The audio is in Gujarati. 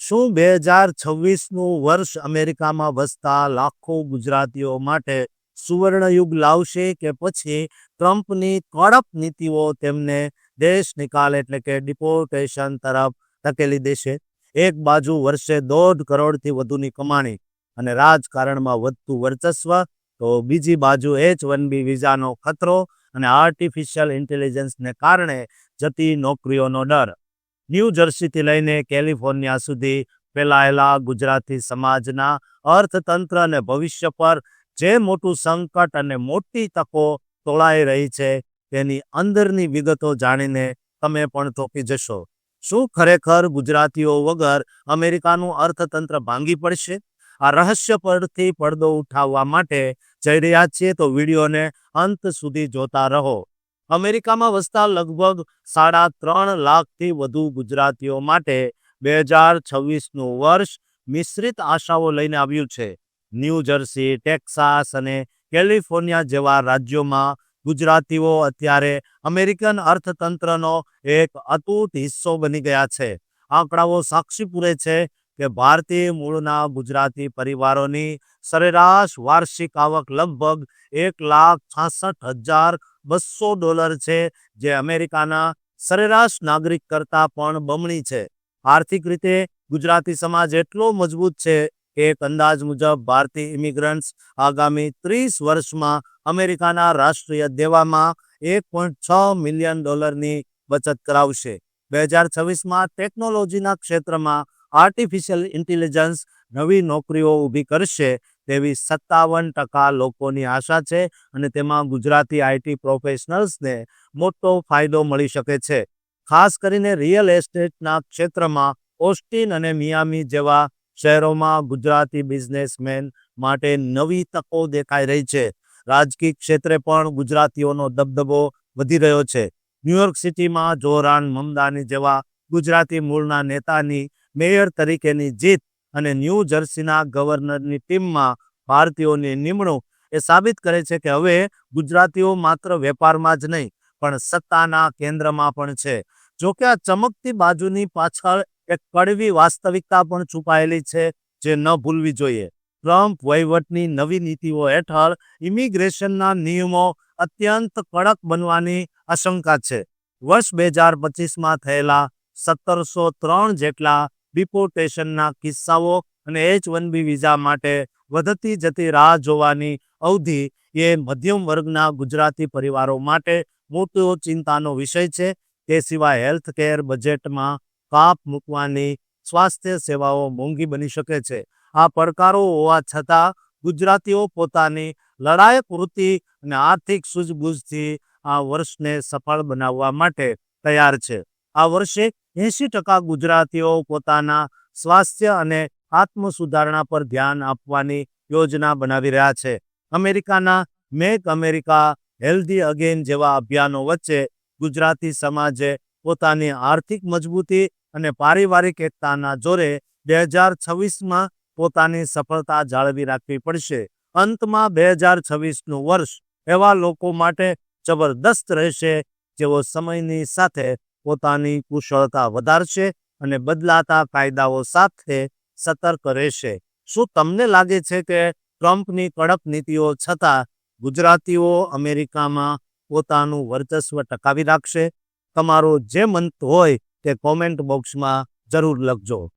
શું 2026નું વર્ષ અમેરિકામાં વસતા લાખો ગુજરાતીઓ માટે સુવર્ણયુગ લાવશે કે પછી ટ્રમ્પની કડક નીતિઓ તેમને દેશ નિકાલ એટલે કે ડિપોર્ટેશન તરફ ધકેલી દેશે? એક બાજુ વર્ષે 1.5 કરોડથી વધુની કમાણી અને રાજકારણમાં વધતું વર્ચસ્વ, તો બીજી બાજુ H-1B વિઝાનો ખતરો અને આર્ટિફિશિયલ ઇન્ટેલિજન્સને કારણે જતી નોકરીઓનો ડર. ન્યૂ જર્સીથી લઈને કેલિફોર્નિયા સુધી ફેલાયેલા ગુજરાતી સમાજના અર્થતંત્ર અને ભવિષ્ય પર જે મોટું સંકટ અને મોટી તકો તોળાઈ રહી છે તેની અંદરની વિગતો જાણીને તમે પણ ચોંકી જશો. શું ખરેખર ગુજરાતીઓ વગર અમેરિકાનું અર્થતંત્ર ભાંગી પડશે? આ રહસ્ય પરથી પડદો ઉઠાવવા માટે જઈ રહ્યા છીએ, તો વિડીયોને અંત સુધી જોતા રહો. અમેરિકામાં વસતા લગભગ 3.5 લાખથી વધુ ગુજરાતીઓ માટે 2026નું વર્ષ મિશ્રિત આશાઓ લઈને આવ્યું છે. ન્યૂ જર્સી, ટેક્સાસ અને કેલિફોર્નિયા જેવા રાજ્યોમાં ગુજરાતીઓ અત્યારે અમેરિકન અર્થતંત્રનો એક અતૂટ હિસ્સો બની ગયા છે. આંકડાઓ સાક્ષી પૂરે છે કે ભારતીય મૂળના ગુજરાતી પરિવારોની સરેરાશ વાર્ષિક આવક લગભગ $1,66,200 છે, જે અમેરિકાના સરેરાશ નાગરિક કરતાં પણ બમણી છે. આર્થિક રીતે ગુજરાતી સમાજ એટલો મજબૂત છે કે એક અંદાજ મુજબ ભારતીય ઇમિગ્રન્ટ્સ આગામી 30 વર્ષમાં અમેરિકાના રાષ્ટ્રીય દેવામાં $1.6 મિલિયન બચત કરાવશે. 2026માં ટેકનોલોજીના ક્ષેત્રમાં આર્ટિફિશિયલ ઇન્ટેલિજન્સ નવી નોકરીઓ ઊભી કરશે તેવી 57% લોકોની આશા છે અને તેમાં ગુજરાતી આઈટી પ્રોફેશનલ્સને મોટો ફાયદો મળી શકે છે. ખાસ કરીને રિયલ એસ્ટેટના ક્ષેત્રમાં ઓસ્ટિન અને મિયામી જેવા શહેરોમાં ગુજરાતી બિઝનેસમેન માટે નવી તકો દેખાઈ રહી છે. રાજકીય ક્ષેત્રે પણ ગુજરાતીઓનો દબદબો વધી રહ્યો છે. ન્યુયોર્ક સિટીમાં જોહરાન મમદાની જેવા ગુજરાતી મૂળના નેતાની મેયર તરીકેની જીત અને ન્યૂ જર્સીના ગવર્નરની ટીમમાં ભારતીયોની નિમણૂક એ સાબિત કરે છે કે હવે ગુજરાતીઓ માત્ર વેપારમાં જ નહીં પણ સત્તાના કેન્દ્રમાં પણ છે. જોકે આ ચમકતી બાજુની પાછળ એક કડવી વાસ્તવિકતા પણ છુપાયેલી છે, જે ન ભૂલવી જોઈએ. ટ્રમ્પ વહીવટની નવી નીતિઓ હેઠળ ઇમિગ્રેશનના નિયમો અત્યંત કડક બનવાની આશંકા છે. વર્ષ 2025માં થયેલા 1703 જેટલા ડિપોર્ટેશનના કિસ્સાઓ અને H-1B વિઝા માટે વધતી જતી રાહ જોવાની અવધિ એ મધ્યમ વર્ગના ગુજરાતી પરિવારો માટે મોટો ચિંતાનો વિષય છે. તે સિવાય હેલ્થકેર બજેટમાં કાપ મૂકવાની સ્વાસ્થ્ય સેવાઓ મોંઘી બની શકે છે. આ પડકારો હોવા છતાં ગુજરાતીઓ પોતાની લડાયક વૃત્તિ અને આર્થિક સૂઝબૂઝથી આ વર્ષને સફળ બનાવવા માટે તૈયાર છે. આ વર્ષે 80% ગુજરાતીઓ પોતાના સ્વાસ્થ્ય અને આત્મસુધારણા પર ધ્યાન આપવાની યોજના બનાવી રહ્યા છે. અમેરિકાના મેક અમેરિકા હેલ્ધી અગેન જેવા અભિયાનો વચ્ચે ગુજરાતી સમાજે પોતાની આર્થિક મજબૂતી અને પારિવારિક એકતાના જોરે 2026માં પોતાની સફળતા જાળવી રાખવી પડશે. અંતમાં 2026નું વર્ષ એવા લોકો માટે જબરદસ્ત રહેશે જેઓ સમયની સાથે પોતાની કુશળતા વધારશે અને બદલાતા કાયદાઓ સાથે સતર્ક રહેશે. શું તમને લાગે છે કે ટ્રમ્પની કડક નીતિઓ છતાં ગુજરાતીઓ અમેરિકામાં પોતાનું વર્ચસ્વ ટકાવી રાખશે? તમારો જે મત હોય તે કોમેન્ટ બોક્સમાં જરૂર લખજો.